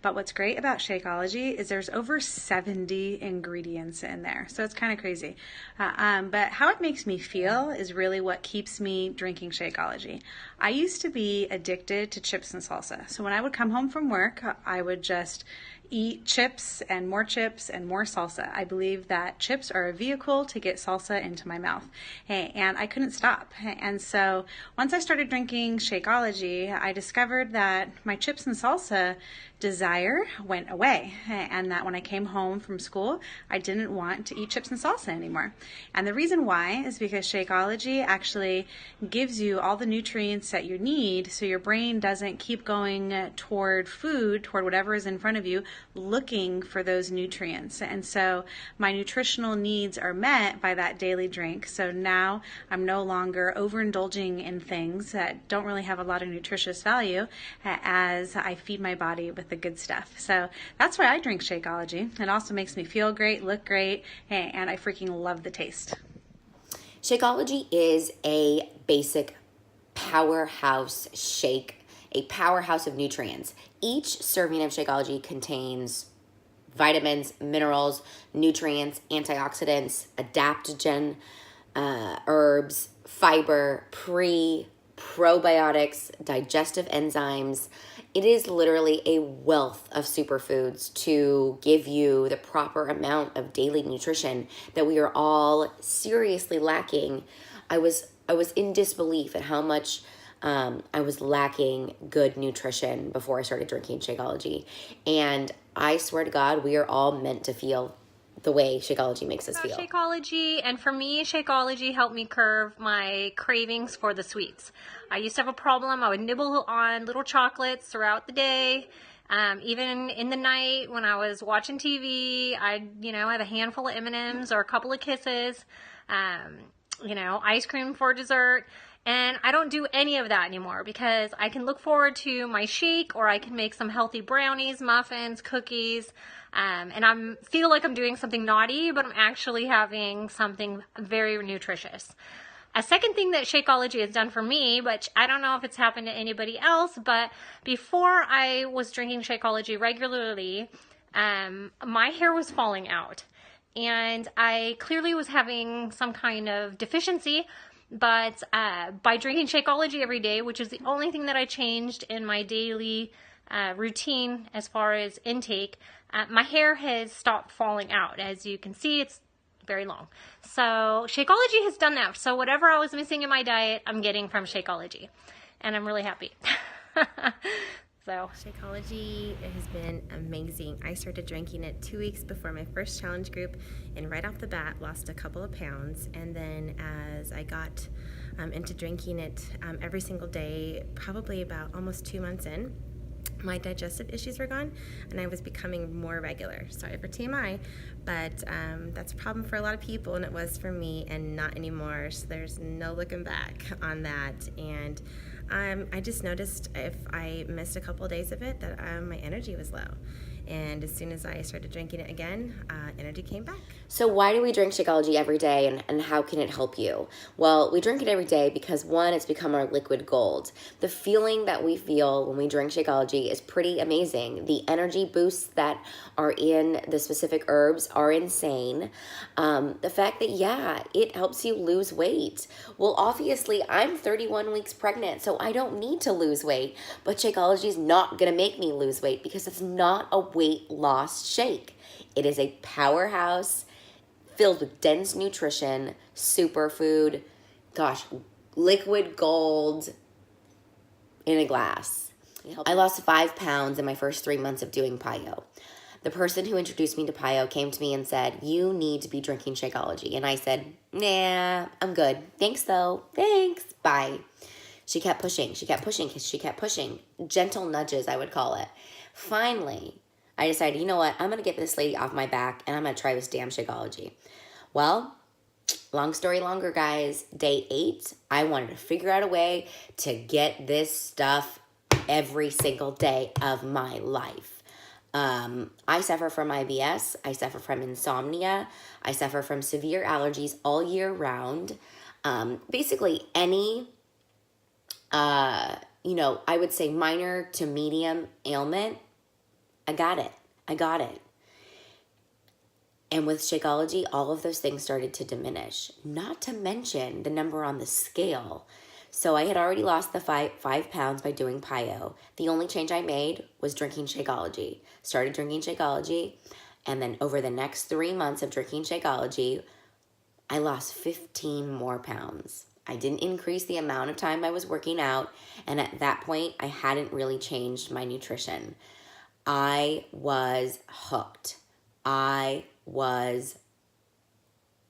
But what's great about Shakeology is there's over 70 ingredients in there. So it's kind of crazy. But how it makes me feel is really what keeps me drinking Shakeology. I used to be addicted to chips and salsa. So when I would come home from work, I would just eat chips and more salsa. I believe that chips are a vehicle to get salsa into my mouth, and I couldn't stop. And so once I started drinking Shakeology, I discovered that my chips and salsa desire went away, and that when I came home from school, I didn't want to eat chips and salsa anymore. And the reason why is because Shakeology actually gives you all the nutrients that you need, so your brain doesn't keep going toward food, toward whatever is in front of you, looking for those nutrients. And so my nutritional needs are met by that daily drink. So now I'm no longer overindulging in things that don't really have a lot of nutritious value, as I feed my body with the good stuff. So that's why I drink Shakeology. It also makes me feel great, look great, and I freaking love the taste. Shakeology is a basic powerhouse shake, a powerhouse of nutrients. Each serving of Shakeology contains vitamins, minerals, nutrients, antioxidants, adaptogen, herbs, fiber, probiotics, digestive enzymes. It is literally a wealth of superfoods to give you the proper amount of daily nutrition that we are all seriously lacking. I was in disbelief at how much I was lacking good nutrition before I started drinking Shakeology. And I swear to God, we are all meant to feel the way Shakeology makes us feel. Shakeology, and for me, Shakeology helped me curb my cravings for the sweets. I used to have a problem. I would nibble on little chocolates throughout the day. Even in the night when I was watching TV, I'd, have a handful of M&Ms or a couple of Kisses, ice cream for dessert. And I don't do any of that anymore because I can look forward to my shake, or I can make some healthy brownies, muffins, cookies. And I feel like I'm doing something naughty, but I'm actually having something very nutritious. A second thing that Shakeology has done for me, which I don't know if it's happened to anybody else, but before I was drinking Shakeology regularly, my hair was falling out. And I clearly was having some kind of deficiency, but by drinking Shakeology every day, which is the only thing that I changed in my daily routine as far as intake, my hair has stopped falling out. As you can see, it's very long. So Shakeology has done that. So whatever I was missing in my diet, I'm getting from Shakeology. And I'm really happy. So Shakeology has been amazing. I started drinking it 2 weeks before my first challenge group, and right off the bat lost a couple of pounds. And then as I got into drinking it every single day, probably about almost 2 months in, my digestive issues were gone and I was becoming more regular. Sorry for TMI, but that's a problem for a lot of people, and it was for me, and not anymore. So there's no looking back on that. And I just noticed if I missed a couple of days of it that my energy was low. And as soon as I started drinking it again, energy came back. So why do we drink Shakeology every day, and how can it help you? Well, we drink it every day because, one, it's become our liquid gold. The feeling that we feel when we drink Shakeology is pretty amazing. The energy boosts that are in the specific herbs are insane. The fact that, it helps you lose weight. Well, obviously, I'm 31 weeks pregnant, so I don't need to lose weight, but Shakeology is not going to make me lose weight because it's not a weight loss shake. It is a powerhouse filled with dense nutrition, superfood, liquid gold in a glass. I lost 5 pounds in my first 3 months of doing PiYo. The person who introduced me to PiYo came to me and said, "You need to be drinking Shakeology." And I said, "Nah, I'm good. Thanks though. Thanks. Bye." She kept pushing. Gentle nudges, I would call it. Finally, I decided, you know what? I'm going to get this lady off my back, and I'm going to try this damn Shakeology. Well, long story longer, guys. Day 8, I wanted to figure out a way to get this stuff every single day of my life. I suffer from IBS. I suffer from insomnia. I suffer from severe allergies all year round. Basically, any, I would say minor to medium ailment, I got it. I got it. And with Shakeology, all of those things started to diminish, not to mention the number on the scale. So I had already lost the 5 pounds by doing PiYo. The only change I made was drinking Shakeology. Started drinking Shakeology, and then over the next 3 months of drinking Shakeology, I lost 15 more pounds. I didn't increase the amount of time I was working out, and at that point, I hadn't really changed my nutrition. I was hooked. I was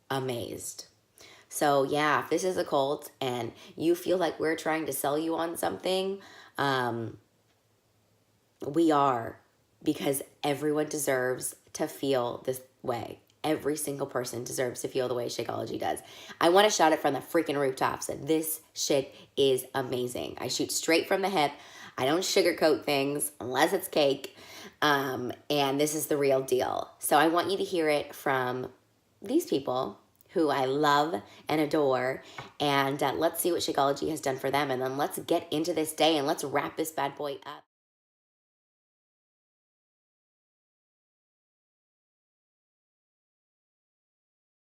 amazed. So yeah, if this is a cult and you feel like we're trying to sell you on something, we are, because everyone deserves to feel this way. Every single person deserves to feel the way Shakeology does. I want to shout it from the freaking rooftops that this shit is amazing. I shoot straight from the hip. I don't sugarcoat things unless it's cake. And this is the real deal. So I want you to hear it from these people who I love and adore. And let's see what Shakeology has done for them. And then let's get into this day and let's wrap this bad boy up.